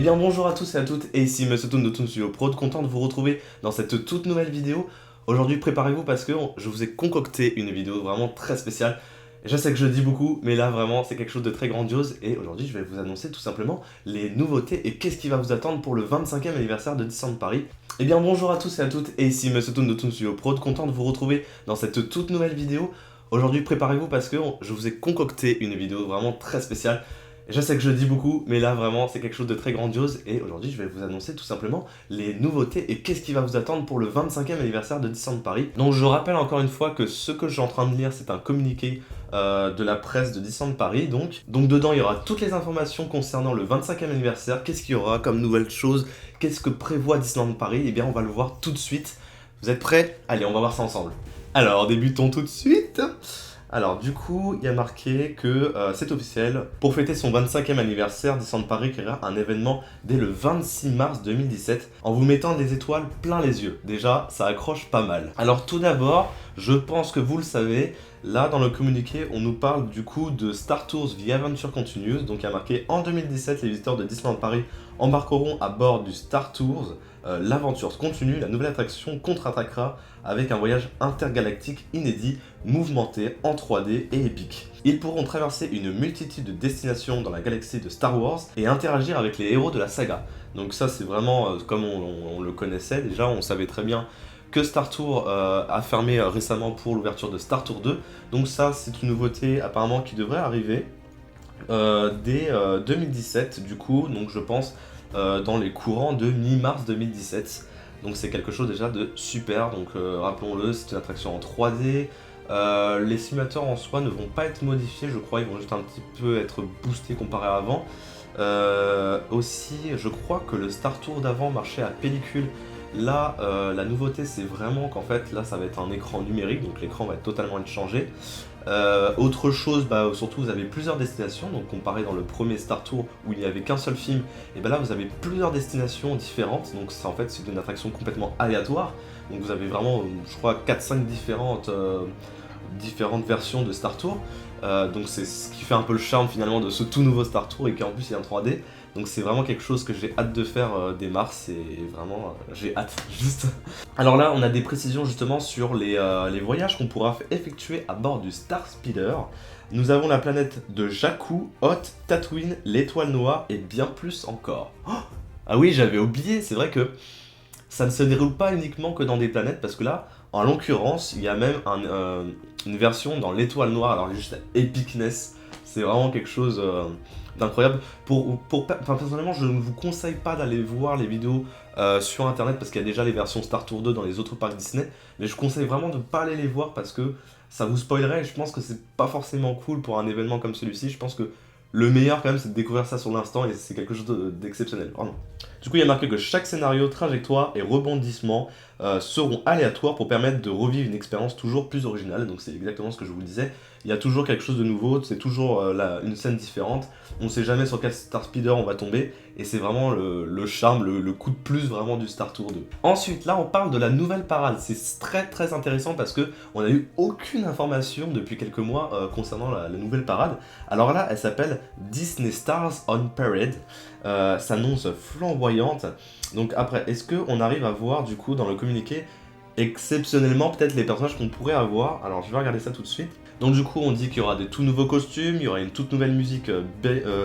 Eh bien bonjour à tous et à toutes, et ici Monsieur Toon de Toon Studio Prod, content de vous retrouver dans cette toute nouvelle vidéo. Aujourd'hui préparez-vous parce que je vous ai concocté une vidéo vraiment très spéciale. Je sais que je dis beaucoup, mais là vraiment c'est quelque chose de très grandiose, et aujourd'hui je vais vous annoncer tout simplement les nouveautés et qu'est-ce qui va vous attendre pour le 25e anniversaire de Disneyland Paris. Eh bien bonjour à tous et à toutes, et ici Monsieur Toon de Toon Studio Prod, content de vous retrouver dans cette toute nouvelle vidéo. Aujourd'hui préparez-vous parce que je vous ai concocté une vidéo vraiment très spéciale. Je sais que je dis beaucoup, mais là vraiment c'est quelque chose de très grandiose, et aujourd'hui je vais vous annoncer tout simplement les nouveautés et qu'est-ce qui va vous attendre pour le 25e anniversaire de Disneyland Paris. Donc je rappelle encore une fois que ce que je suis en train de lire, c'est un communiqué de la presse de Disneyland Paris. Donc dedans il y aura toutes les informations concernant le 25e anniversaire, qu'est-ce qu'il y aura comme nouvelles choses, qu'est-ce que prévoit Disneyland Paris. Et bien on va le voir tout de suite. Vous êtes prêts? Allez, on va voir ça ensemble. Alors débutons tout de suite. Alors du coup, il y a marqué que c'est officiel. Pour fêter son 25e anniversaire, Disneyland Paris créera un événement dès le 26 mars 2017 en vous mettant des étoiles plein les yeux. Déjà, ça accroche pas mal. Alors tout d'abord, je pense que vous le savez, là dans le communiqué, on nous parle du coup de Star Tours The Adventure Continues. Donc il y a marqué en 2017, les visiteurs de Disneyland Paris embarqueront à bord du Star Tours. L'aventure continue, la nouvelle attraction contre-attaquera avec un voyage intergalactique inédit, mouvementé, en 3D et épique. Ils pourront traverser une multitude de destinations dans la galaxie de Star Wars et interagir avec les héros de la saga. Donc ça c'est vraiment comme on le connaissait déjà, on savait très bien que Star Tours a fermé récemment pour l'ouverture de Star Tours 2. Donc ça c'est une nouveauté apparemment qui devrait arriver dès 2017 du coup, donc je pense dans les courants de mi-mars 2017. Donc c'est quelque chose déjà de super, donc rappelons-le, c'est une attraction en 3D. Les simulateurs en soi ne vont pas être modifiés, je crois, ils vont juste un petit peu être boostés comparé à avant. Aussi, je crois que le Star Tour d'avant marchait à pellicule. Là, la nouveauté, c'est vraiment qu'en fait, là, ça va être un écran numérique, donc l'écran va totalement être changé. Autre chose, surtout vous avez plusieurs destinations, donc comparé dans le premier Star Tour où il n'y avait qu'un seul film, et là vous avez plusieurs destinations différentes, donc ça, en fait c'est une attraction complètement aléatoire, donc vous avez vraiment je crois 4-5 différentes versions de Star Tour, donc c'est ce qui fait un peu le charme finalement de ce tout nouveau Star Tour et qui en plus est en 3D. Donc c'est vraiment quelque chose que j'ai hâte de faire dès mars, et vraiment j'ai hâte juste. Alors là on a des précisions justement sur les voyages qu'on pourra effectuer à bord du Star Speeder. Nous avons la planète de Jakku, Hoth, Tatooine, l'étoile noire et bien plus encore. Oh, ah oui, j'avais oublié, c'est vrai que ça ne se déroule pas uniquement que dans des planètes, parce que là en l'occurrence il y a même une version dans l'étoile noire. Alors juste la epicness, c'est vraiment quelque chose d'incroyable. Personnellement, je ne vous conseille pas d'aller voir les vidéos sur internet parce qu'il y a déjà les versions Star Tour 2 dans les autres parcs Disney, mais je conseille vraiment de ne pas aller les voir parce que ça vous spoilerait, et je pense que c'est pas forcément cool pour un événement comme celui-ci. Je pense que le meilleur quand même c'est de découvrir ça sur l'instant, et c'est quelque chose d'exceptionnel, vraiment. Du coup il y a marqué que chaque scénario, trajectoire et rebondissement seront aléatoires pour permettre de revivre une expérience toujours plus originale. Donc c'est exactement ce que je vous disais, il y a toujours quelque chose de nouveau, c'est toujours une scène différente, on ne sait jamais sur quel Star Speeder on va tomber, et c'est vraiment le charme, le coup de plus vraiment du Star Tour 2. Ensuite là on parle de la nouvelle parade, c'est très très intéressant parce que on n'a eu aucune information depuis quelques mois concernant la nouvelle parade. Alors là elle s'appelle Disney Stars on Parade, s'annonce flamboyante. Donc après, est-ce qu'on arrive à voir du coup dans le communiqué exceptionnellement peut-être les personnages qu'on pourrait avoir? Alors je vais regarder ça tout de suite. Donc du coup on dit qu'il y aura des tout nouveaux costumes, il y aura une toute nouvelle musique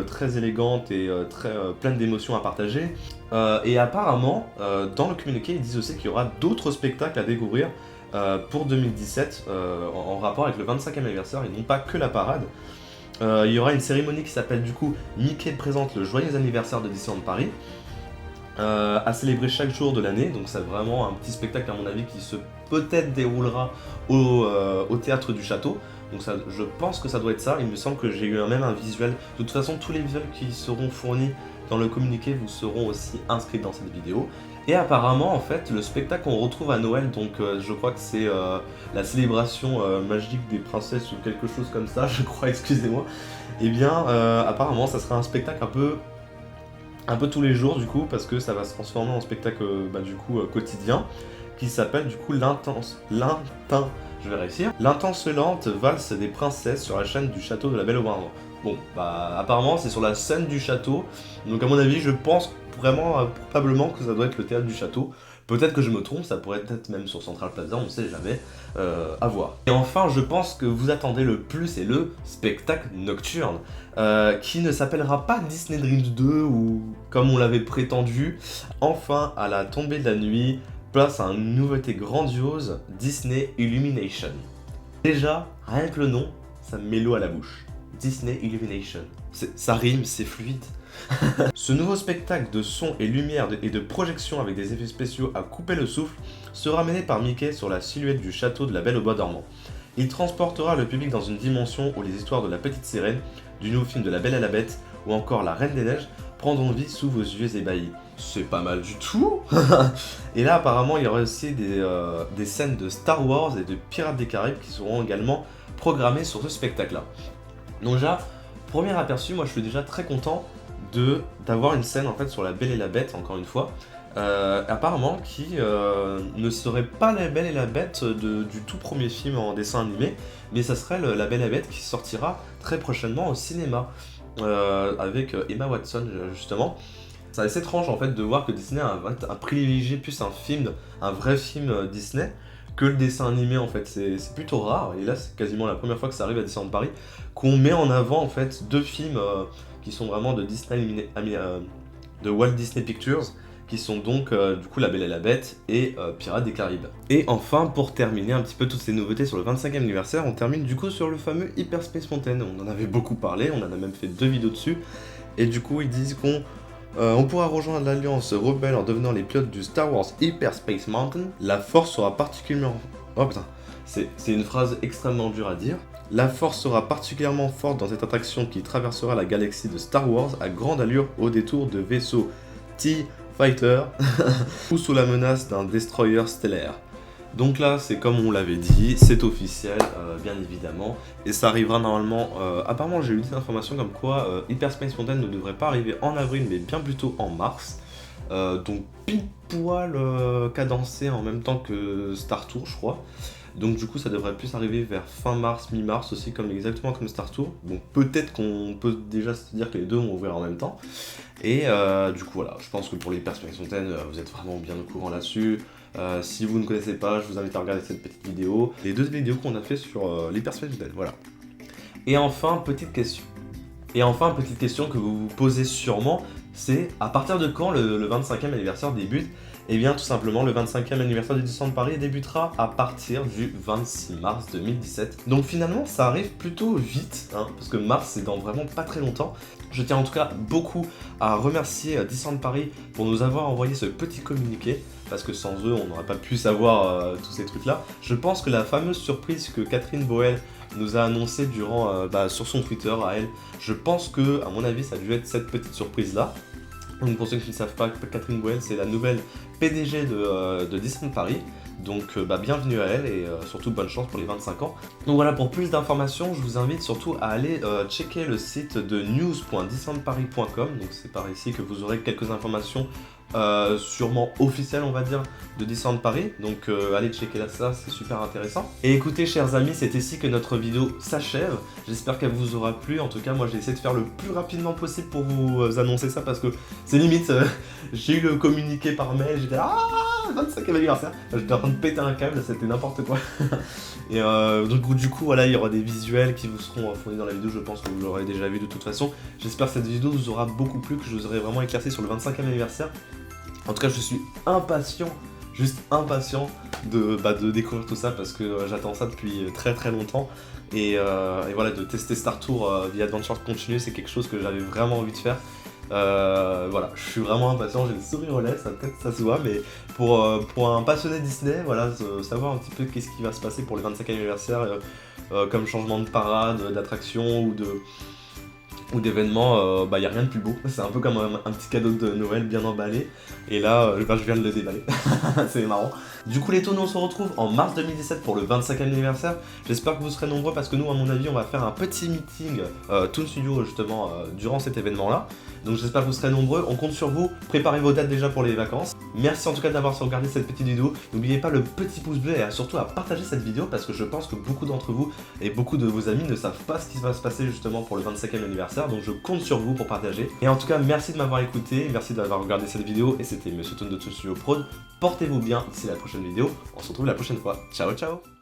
très élégante et très pleine d'émotions à partager. Et apparemment dans le communiqué ils disent aussi qu'il y aura d'autres spectacles à découvrir pour 2017 en rapport avec le 25e anniversaire, et non pas que la parade. Il y aura une cérémonie qui s'appelle du coup Mickey présente le joyeux anniversaire de Disneyland Paris, à célébrer chaque jour de l'année. Donc c'est vraiment un petit spectacle à mon avis qui se peut-être déroulera au théâtre du château. Donc ça, je pense que ça doit être ça, il me semble que j'ai eu même un visuel. De toute façon tous les visuels qui seront fournis dans le communiqué vous seront aussi inscrits dans cette vidéo. Et apparemment en fait le spectacle qu'on retrouve à Noël, donc je crois que c'est la célébration magique des princesses ou quelque chose comme ça, je crois, excusez-moi. Et bien apparemment ça sera un spectacle un peu tous les jours du coup, parce que ça va se transformer en spectacle du coup quotidien, qui s'appelle du coup l'intincelante valse des princesses sur la chaîne du château de la Belle au Bois. Bon, apparemment c'est sur la scène du château, donc à mon avis je pense vraiment probablement que ça doit être le théâtre du château. Peut-être que je me trompe, ça pourrait être même sur Central Plaza, on ne sait jamais, à voir. Et enfin, je pense que vous attendez le plus, c'est le spectacle nocturne, qui ne s'appellera pas Disney Dreams 2 ou comme on l'avait prétendu. Enfin, à la tombée de la nuit, place à une nouveauté grandiose, Disney Illumination. Déjà, rien que le nom, ça me met l'eau à la bouche. Disney Illumination. Ça rime, c'est fluide. Ce nouveau spectacle de son et lumière et de projection avec des effets spéciaux à couper le souffle sera mené par Mickey sur la silhouette du château de la Belle au Bois dormant. Il transportera le public dans une dimension où les histoires de la Petite Sirène, du nouveau film de La Belle et la Bête ou encore La Reine des Neiges prendront vie sous vos yeux ébahis. C'est pas mal du tout. Et là apparemment il y aura aussi des scènes de Star Wars et de Pirates des Caraïbes qui seront également programmées sur ce spectacle-là. Donc déjà, premier aperçu, moi je suis déjà très content d'avoir une scène en fait sur La Belle et la Bête, encore une fois, apparemment qui ne serait pas La Belle et la Bête du tout premier film en dessin animé, mais ça serait La Belle et la Bête qui sortira très prochainement au cinéma, avec Emma Watson justement. C'est assez étrange en fait de voir que Disney a privilégié plus un vrai film Disney, que le dessin animé en fait, c'est plutôt rare, et là c'est quasiment la première fois que ça arrive à Disneyland Paris, qu'on met en avant en fait deux films qui sont vraiment de Disney, de Walt Disney Pictures, qui sont donc du coup La Belle et la Bête et Pirates des Caraïbes. Et enfin, pour terminer un petit peu toutes ces nouveautés sur le 25e anniversaire, on termine du coup sur le fameux Hyperspace Mountain. On en avait beaucoup parlé, on en a même fait 2 vidéos dessus, et du coup ils disent on pourra rejoindre l'Alliance rebelle en devenant les pilotes du Star Wars Hyperspace Mountain. La force sera particulièrement... Oh putain, c'est une phrase extrêmement dure à dire. La force sera particulièrement forte dans cette attraction qui traversera la galaxie de Star Wars à grande allure au détour de vaisseaux TIE-Fighter ou sous la menace d'un destroyer stellaire. Donc là, c'est comme on l'avait dit, c'est officiel, bien évidemment, et ça arrivera normalement, apparemment j'ai eu des informations comme quoi Hyperspace Mountain ne devrait pas arriver en avril, mais bien plutôt en mars, donc pile poil cadencé en même temps que Star Tour, je crois. Donc du coup ça devrait plus arriver vers fin mars, mi-mars aussi, exactement comme Star Tour. Donc peut-être qu'on peut déjà se dire que les deux vont ouvrir en même temps. Et du coup voilà, je pense que pour les Hyperspace Mountain, vous êtes vraiment bien au courant là-dessus. Si vous ne connaissez pas, je vous invite à regarder cette petite vidéo. Les 2 vidéos qu'on a fait sur l'Hyperspace Mountain, voilà. Et enfin, petite question. Que vous vous posez sûrement, c'est à partir de quand le 25e anniversaire débute? Eh bien tout simplement le 25e anniversaire du Disneyland Paris débutera à partir du 26 mars 2017. Donc finalement ça arrive plutôt vite, hein, parce que mars c'est dans vraiment pas très longtemps. Je tiens en tout cas beaucoup à remercier Disneyland Paris pour nous avoir envoyé ce petit communiqué, parce que sans eux on n'aurait pas pu savoir tous ces trucs là. Je pense que la fameuse surprise que Catherine Boel nous a annoncé sur son Twitter à elle, je pense que à mon avis ça a dû être cette petite surprise là. Donc pour ceux qui ne savent pas, Catherine Boel c'est la nouvelle PDG de Disneyland Paris. Donc bienvenue à elle et surtout bonne chance pour les 25 ans. Donc voilà, pour plus d'informations, je vous invite surtout à aller checker le site de news.disneylandparis.com. Donc c'est par ici que vous aurez quelques informations sûrement officielles, on va dire, de Disneyland Paris. Donc allez checker là ça, c'est super intéressant. Et écoutez chers amis, c'est ici que notre vidéo s'achève. J'espère qu'elle vous aura plu. En tout cas moi j'ai essayé de faire le plus rapidement possible pour vous annoncer ça, parce que c'est limite, j'ai eu le communiqué par mail, j'étais là, 25e anniversaire, j'étais en train de péter un câble, c'était n'importe quoi. Et donc du coup voilà, il y aura des visuels qui vous seront fournis dans la vidéo, je pense que vous l'aurez déjà vu de toute façon. J'espère que cette vidéo vous aura beaucoup plu, que je vous aurai vraiment éclairci sur le 25e anniversaire. En tout cas je suis impatient, juste impatient de découvrir tout ça, parce que j'attends ça depuis très très longtemps. Et voilà, de tester Star Tour The Adventure Continue, c'est quelque chose que j'avais vraiment envie de faire. Voilà, je suis vraiment impatient, j'ai le sourire aux lèvres, peut-être ça se voit, mais pour un passionné Disney, voilà, savoir un petit peu qu'est-ce qui va se passer pour le 25e anniversaire, comme changement de parade, d'attraction ou d'événements, y a rien de plus beau. C'est un peu comme un petit cadeau de Noël bien emballé, et là je viens de le déballer, c'est marrant. Du coup les Toons, on se retrouve en mars 2017 pour le 25e anniversaire. J'espère que vous serez nombreux parce que nous, à mon avis, on va faire un petit meeting Toon Studio justement durant cet événement là. Donc j'espère que vous serez nombreux, on compte sur vous, préparez vos dates déjà pour les vacances. Merci en tout cas d'avoir regardé cette petite vidéo. N'oubliez pas le petit pouce bleu et surtout à partager cette vidéo parce que je pense que beaucoup d'entre vous et beaucoup de vos amis ne savent pas ce qui va se passer justement pour le 25e anniversaire. Donc je compte sur vous pour partager. Et en tout cas, merci de m'avoir écouté, merci d'avoir regardé cette vidéo. Et c'était Monsieur Toon de Toon Studio Prod. Portez-vous bien, d'ici la prochaine vidéo. On se retrouve la prochaine fois. Ciao ciao.